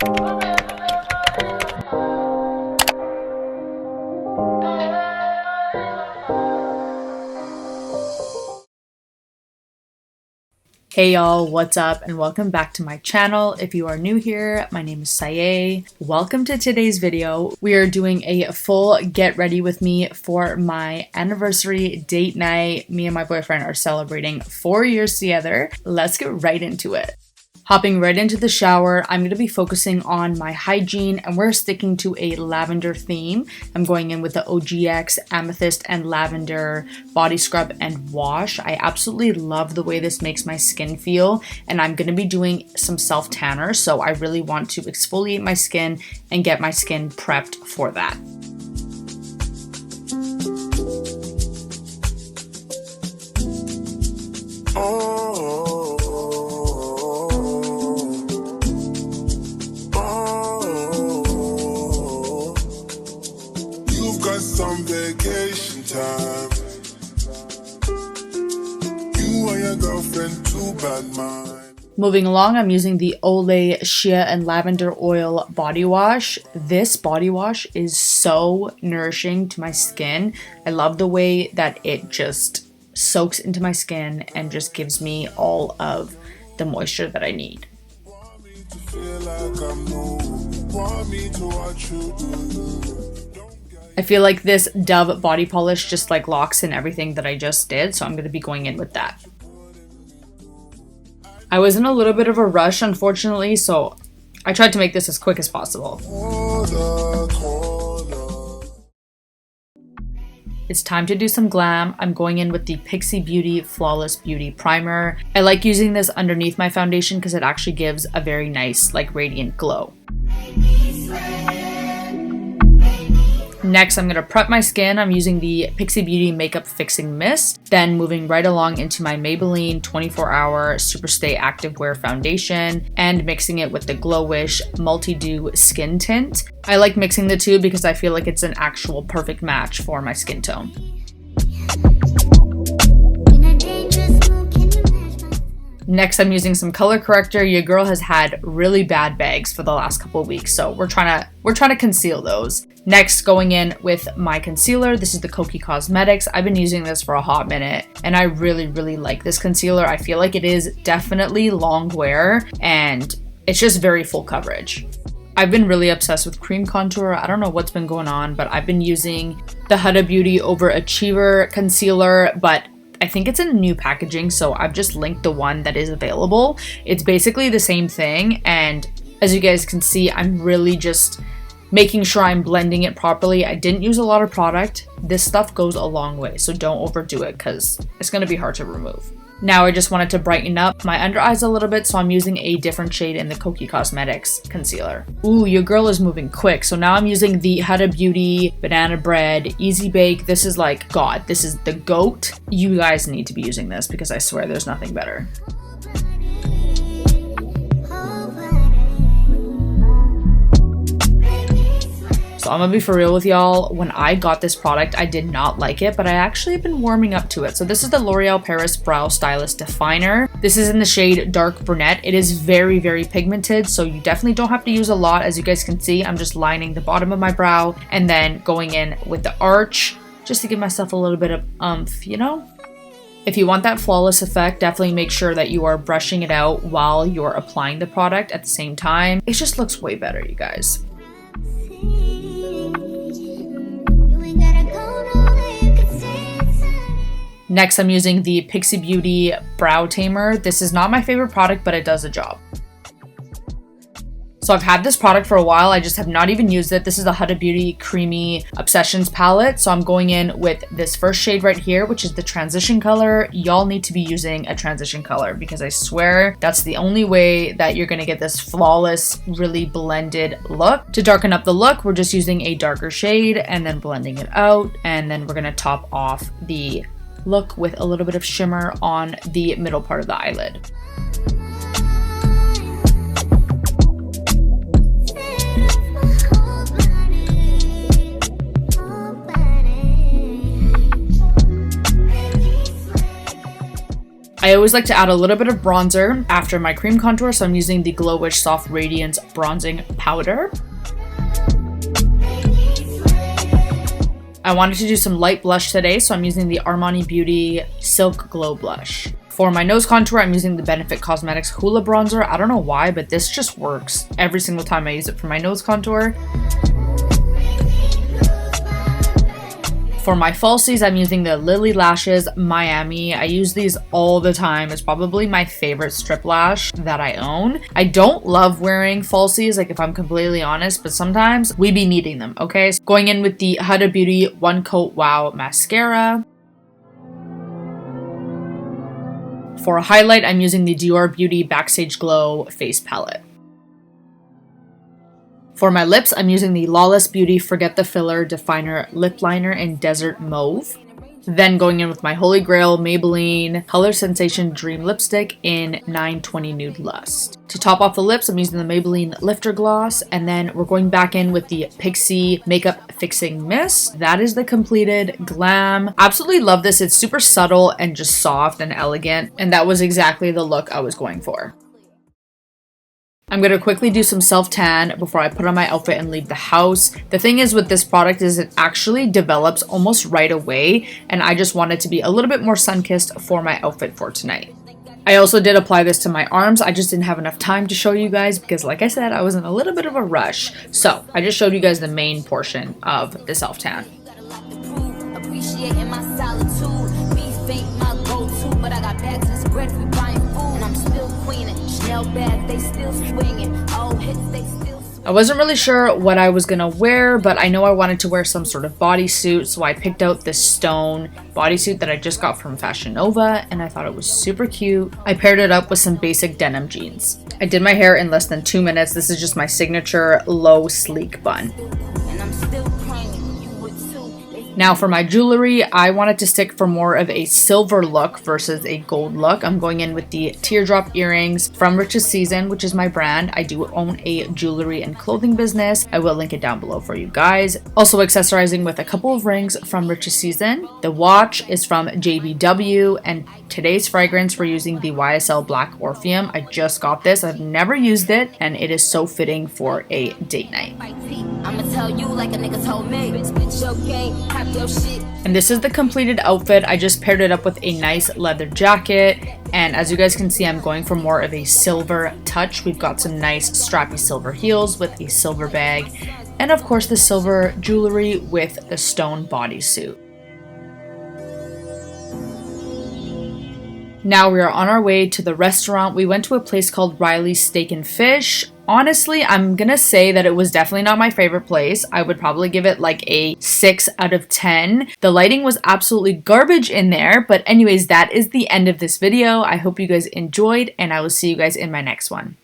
Hey y'all, what's up and welcome back to my channel. If you are new here, my name is Sayeh. Welcome to today's video. We are doing a full get ready with me for my anniversary date night. Me and my boyfriend are celebrating 4 years together. Let's get right into it. Hopping right into the shower, I'm going to be focusing on my hygiene and we're sticking to a lavender theme. I'm going in with the OGX Amethyst and Lavender Body Scrub and Wash. I absolutely love the way this makes my skin feel, and I'm going to be doing some self tanner, so I really want to exfoliate my skin and get my skin prepped for that. Some vacation time. You and your girlfriend, too bad mind. Moving along, I'm using the Olay Shea and Lavender Oil Body Wash. This body wash is so nourishing to my skin. I love the way that it just soaks into my skin and just gives me all of the moisture that I need. Want me to feel like I'm new. Want me to watch you do. I feel like this Dove body polish just like locks in everything that I just did, so I'm going to be going in with that. I was in a little bit of a rush, unfortunately, so I tried to make this as quick as possible. It's time to do some glam. I'm going in with the Pixi Beauty Flawless Beauty Primer. I like using this underneath my foundation because it actually gives a very nice, like, radiant glow. Next, I'm going to prep my skin. I'm using the Pixi Beauty Makeup Fixing Mist. Then moving right along into my Maybelline 24-Hour Superstay Activewear Foundation and mixing it with the Glowish Multi-Dew Skin Tint. I like mixing the two because I feel like it's an actual perfect match for my skin tone. Next, I'm using some color corrector. Your girl has had really bad bags for the last couple of weeks, so we're trying to conceal those. Next, going in with my concealer. This is the Kokie Cosmetics. I've been using this for a hot minute, and I really like this concealer. I feel like it is definitely long wear, and it's just very full coverage. I've been really obsessed with cream contour. I don't know what's been going on, but I've been using the Huda Beauty Overachiever concealer, but I think it's in new packaging, so I've just linked the one that is available. It's basically the same thing, and as you guys can see, I'm really just making sure I'm blending it properly. I didn't use a lot of product. This stuff goes a long way, so don't overdo it because it's going to be hard to remove. Now I just wanted to brighten up my under eyes a little bit, so I'm using a different shade in the Kokie Cosmetics concealer. Ooh, your girl is moving quick. So now I'm using the Huda Beauty Banana Bread Easy Bake. This is like, God, this is the GOAT. You guys need to be using this because I swear there's nothing better. So I'm gonna be for real with y'all. When I got this product, I did not like it, but I actually have been warming up to it. So this is the L'Oreal Paris Brow Stylist Definer. This is in the shade Dark Brunette. It is very pigmented, so you definitely don't have to use a lot. As you guys can see, I'm just lining the bottom of my brow and then going in with the arch just to give myself a little bit of oomph, you know? If you want that flawless effect, definitely make sure that you are brushing it out while you're applying the product at the same time. It just looks way better, you guys. Next, I'm using the Pixi Beauty Brow Tamer. This is not my favorite product, but it does the job. So I've had this product for a while. I just have not even used it. This is the Huda Beauty Creamy Obsessions palette. So I'm going in with this first shade right here, which is the transition color. Y'all need to be using a transition color because I swear that's the only way that you're gonna get this flawless, really blended look. To darken up the look, we're just using a darker shade and then blending it out. And then we're gonna top off the look with a little bit of shimmer on the middle part of the eyelid. I I always like to add a little bit of bronzer after my cream contour, so I'm using the Glowish Soft Radiance Bronzing Powder. I wanted to do some light blush today, so I'm using the Armani Beauty Silk Glow Blush. For my nose contour, I'm using the Benefit Cosmetics Hoola Bronzer. I don't know why, but this just works every single time I use it for my nose contour. For my falsies, I'm using the Lily Lashes Miami. I use these all the time. It's probably my favorite strip lash that I own. I don't love wearing falsies, like if I'm completely honest, but sometimes we be needing them, okay? So going in with the Huda Beauty One Coat Wow Mascara. For a highlight, I'm using the Dior Beauty Backstage Glow Face Palette. For my lips, I'm using the Lawless Beauty Forget the Filler Definer Lip Liner in Desert Mauve. Then going in with my Holy Grail Maybelline Color Sensation Dream Lipstick in 920 Nude Lust. To top off the lips, I'm using the Maybelline Lifter Gloss, and then we're going back in with the Pixi Makeup Fixing Mist. That is the completed Glam. Absolutely love this. It's super subtle and just soft and elegant, and that was exactly the look I was going for. I'm going to quickly do some self-tan before I put on my outfit and leave the house. The thing is with this product is it actually develops almost right away, and I just wanted to be a little bit more sun-kissed for my outfit for tonight. I also did apply this to my arms. I just didn't have enough time to show you guys because, like I said, I was in a little bit of a rush. So I just showed you guys the main portion of the self-tan. I wasn't really sure what I was gonna wear, but I know I wanted to wear some sort of bodysuit, so I picked out this stone bodysuit that I just got from Fashion Nova, and I thought it was super cute. I paired it up with some basic denim jeans. I did my hair in less than 2 minutes. This is just my signature low sleek bun. Now for my jewelry, I wanted to stick for more of a silver look versus a gold look. I'm going in with the teardrop earrings from Rich's Season, which is my brand. I do own a jewelry and clothing business. I will link it down below for you guys. Also accessorizing with a couple of rings from Rich's Season. The watch is from JBW, and today's fragrance we're using the YSL Black Orpheum. I just got this. I've never used it, and it is so fitting for a date night. I'ma tell you like a nigga told me. Bitch, your game, have your shit. And this is the completed outfit. I just paired it up with a nice leather jacket. And as you guys can see, I'm going for more of a silver touch. We've got some nice strappy silver heels with a silver bag. And of course the silver jewelry with the stone bodysuit. Now we are on our way to the restaurant. We went to a place called Riley's Steak and Fish. Honestly, I'm gonna say that it was definitely not my favorite place. I would probably give it like a 6 out of 10. The lighting was absolutely garbage in there, but anyways, that is the end of this video. I hope you guys enjoyed, and I will see you guys in my next one.